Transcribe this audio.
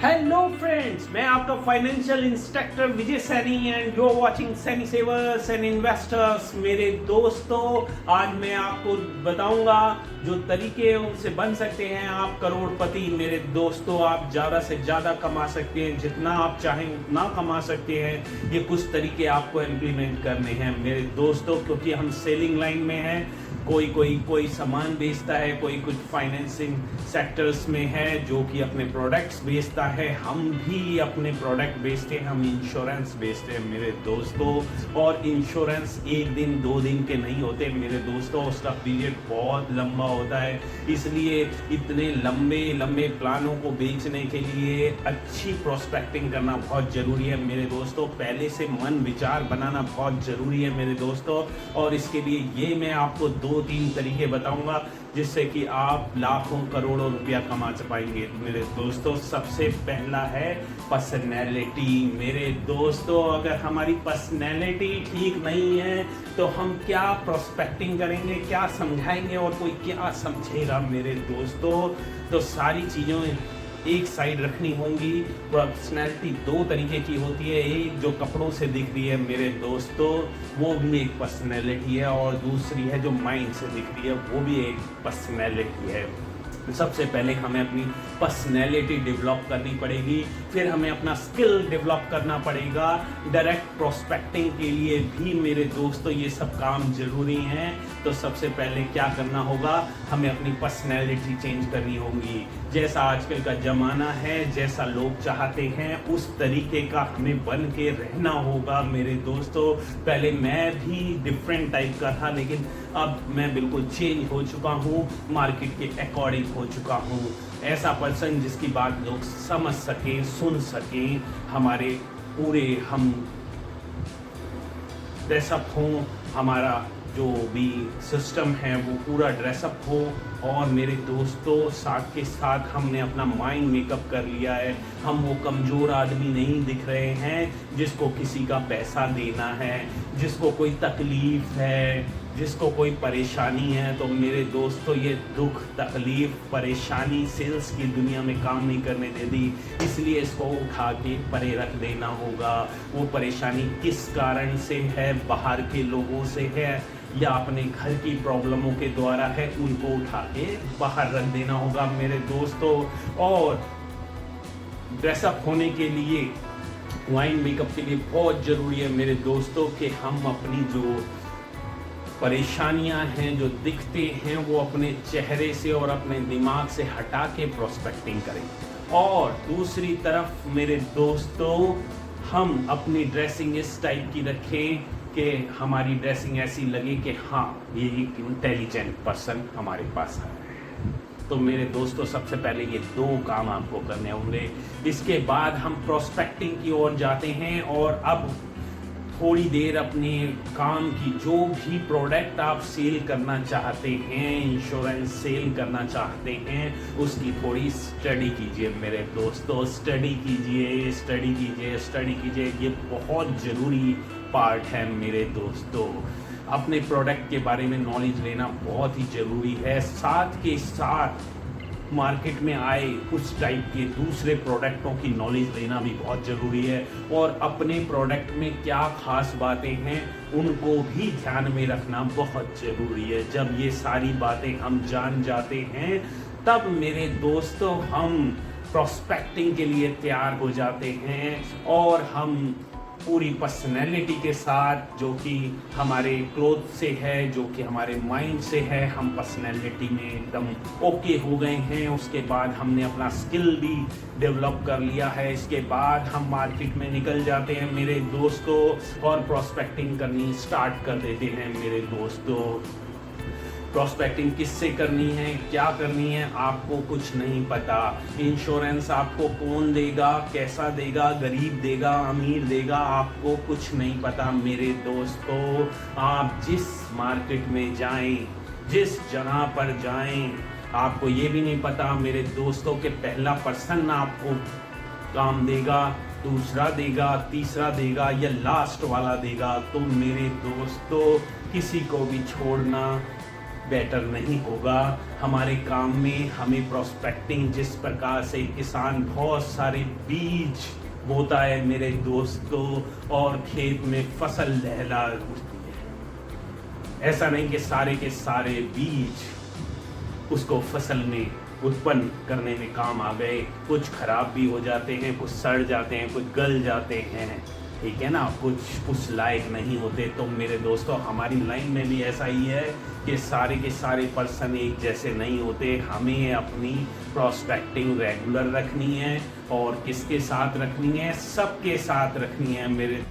Hello friends, मैं आपका financial instructor Vijay Saini and you are watching Saini savers and investors. मेरे दोस्तों, आज मैं आपको बताऊंगा जो तरीके उनसे बन सकते हैं आप करोड़पति। मेरे दोस्तों, आप ज़्यादा से ज़्यादा कमा सकते हैं, जितना आप चाहें उतना कमा सकते हैं। ये कुछ तरीके आपको इम्प्लीमेंट करने हैं मेरे दोस्तों, क्योंकि हम सेलिंग लाइन में हैं। कोई सामान बेचता है, कोई कुछ फाइनेंसिंग सेक्टर्स में है जो कि अपने प्रोडक्ट्स बेचता है। हम भी अपने प्रोडक्ट बेचते हैं, हम इंश्योरेंस बेचते हैं मेरे दोस्तों। और इंश्योरेंस एक दिन दो दिन के नहीं होते मेरे दोस्तों, उसका पीरियड बहुत लंबा होता है। इसलिए इतने लंबे प्लानों को बेचने के लिए अच्छी प्रोस्पेक्टिंग करना बहुत ज़रूरी है मेरे दोस्तों। पहले से मन विचार बनाना बहुत ज़रूरी है मेरे दोस्तों। और इसके लिए ये मैं आपको 2-3 तरीके बताऊंगा जिससे कि आप लाखों करोड़ों रुपया कमा पाएंगे मेरे दोस्तों। सबसे पहला है पर्सनैलिटी। मेरे दोस्तों, अगर हमारी पर्सनैलिटी ठीक नहीं है तो हम क्या प्रोस्पेक्टिंग करेंगे, क्या समझाएंगे और कोई क्या समझेगा मेरे दोस्तों। तो सारी चीज़ें एक साइड रखनी होंगी। पर्सनैलिटी 2 तरीके की होती है, एक जो कपड़ों से दिख रही है मेरे दोस्तों, वो भी एक पर्सनैलिटी है, और दूसरी है जो माइंड से दिख रही है, वो भी एक पर्सनैलिटी है। सबसे पहले हमें अपनी पर्सनैलिटी डेवलप करनी पड़ेगी, फिर हमें अपना स्किल डेवलप करना पड़ेगा। डायरेक्ट प्रोस्पेक्टिंग के लिए भी मेरे दोस्तों ये सब काम ज़रूरी हैं। तो सबसे पहले क्या करना होगा, हमें अपनी पर्सनैलिटी चेंज करनी होगी। जैसा आजकल का ज़माना है, जैसा लोग चाहते हैं, उस तरीके का हमें बन के रहना होगा मेरे दोस्तों। पहले मैं भी डिफरेंट टाइप का था, लेकिन अब मैं बिल्कुल चेंज हो चुका हूँ, मार्केट के अकॉर्डिंग हो चुका हूँ। ऐसा पर्सन जिसकी बात लोग समझ सकें, सुन सकें, हमारे पूरे हम ड्रेसअप हों, हमारा जो भी सिस्टम है वो पूरा ड्रेसअप हो। और मेरे दोस्तों, साथ के साथ हमने अपना माइंड मेकअप कर लिया है। हम वो कमज़ोर आदमी नहीं दिख रहे हैं जिसको किसी का पैसा देना है, जिसको कोई तकलीफ़ है, जिसको कोई परेशानी है। तो मेरे दोस्तों, ये दुख, तकलीफ़, परेशानी सेल्स की दुनिया में काम नहीं करने देती, इसलिए इसको उठा के परे रख देना होगा। वो परेशानी किस कारण से है, बाहर के लोगों से है या अपने घर की प्रॉब्लमों के द्वारा है, उनको उठा के बाहर रख देना होगा मेरे दोस्तों। और ड्रेसअप होने के लिए, वाइन मेकअप के लिए बहुत ज़रूरी है मेरे दोस्तों कि हम अपनी जो परेशानियां हैं, जो दिखते हैं, वो अपने चेहरे से और अपने दिमाग से हटा के प्रोस्पेक्टिंग करें। और दूसरी तरफ मेरे दोस्तों, हम अपनी ड्रेसिंग इस टाइप की रखें कि हमारी ड्रेसिंग ऐसी लगे कि हाँ, ये एक इंटेलिजेंट पर्सन हमारे पास है। तो मेरे दोस्तों, सबसे पहले ये 2 काम आपको करने होंगे। इसके बाद हम प्रोस्पेक्टिंग की ओर जाते हैं। और अब थोड़ी देर अपने काम की, जो भी प्रोडक्ट आप सेल करना चाहते हैं, इंश्योरेंस सेल करना चाहते हैं, उसकी थोड़ी स्टडी कीजिए मेरे दोस्तों। स्टडी कीजिए। ये बहुत ज़रूरी पार्ट है मेरे दोस्तों। अपने प्रोडक्ट के बारे में नॉलेज लेना बहुत ही ज़रूरी है। साथ के साथ मार्केट में आए उस टाइप के दूसरे प्रोडक्टों की नॉलेज लेना भी बहुत ज़रूरी है। और अपने प्रोडक्ट में क्या खास बातें हैं, उनको भी ध्यान में रखना बहुत ज़रूरी है। जब ये सारी बातें हम जान जाते हैं, तब मेरे दोस्तों हम प्रोस्पेक्टिंग के लिए तैयार हो जाते हैं। और हम पूरी पर्सनैलिटी के साथ, जो कि हमारे क्लोथ से है, जो कि हमारे माइंड से है, हम पर्सनैलिटी में एकदम ओके हो गए हैं। उसके बाद हमने अपना स्किल भी डेवलप कर लिया है। इसके बाद हम मार्केट में निकल जाते हैं मेरे दोस्तों, और प्रोस्पेक्टिंग करनी स्टार्ट कर देते हैं मेरे दोस्तों। प्रोस्पेक्टिंग किससे करनी है, क्या करनी है, आपको कुछ नहीं पता। इंश्योरेंस आपको कौन देगा, कैसा देगा, गरीब देगा, अमीर देगा, आपको कुछ नहीं पता मेरे दोस्तों। आप जिस मार्केट में जाएं, जिस जगह पर जाएं, आपको ये भी नहीं पता मेरे दोस्तों कि पहला पर्सन आपको काम देगा, दूसरा देगा, तीसरा देगा या लास्ट वाला देगा। तो मेरे दोस्तों, किसी को भी छोड़ना बेटर नहीं होगा। हमारे काम में हमें प्रोस्पेक्टिंग, जिस प्रकार से किसान बहुत सारे बीज बोता है मेरे दोस्तों, और खेत में फसल लहला उठती है। ऐसा नहीं कि सारे के सारे बीज उसको फसल में उत्पन्न करने में काम आ गए। कुछ खराब भी हो जाते हैं, कुछ सड़ जाते हैं, कुछ गल जाते हैं, ठीक है ना, कुछ उस लायक नहीं होते। तो मेरे दोस्तों, हमारी लाइन में भी ऐसा ही है कि सारे के सारे पर्सन एक जैसे नहीं होते। हमें अपनी प्रोस्पेक्टिंग रेगुलर रखनी है, और किसके साथ रखनी है? सबके साथ रखनी है मेरे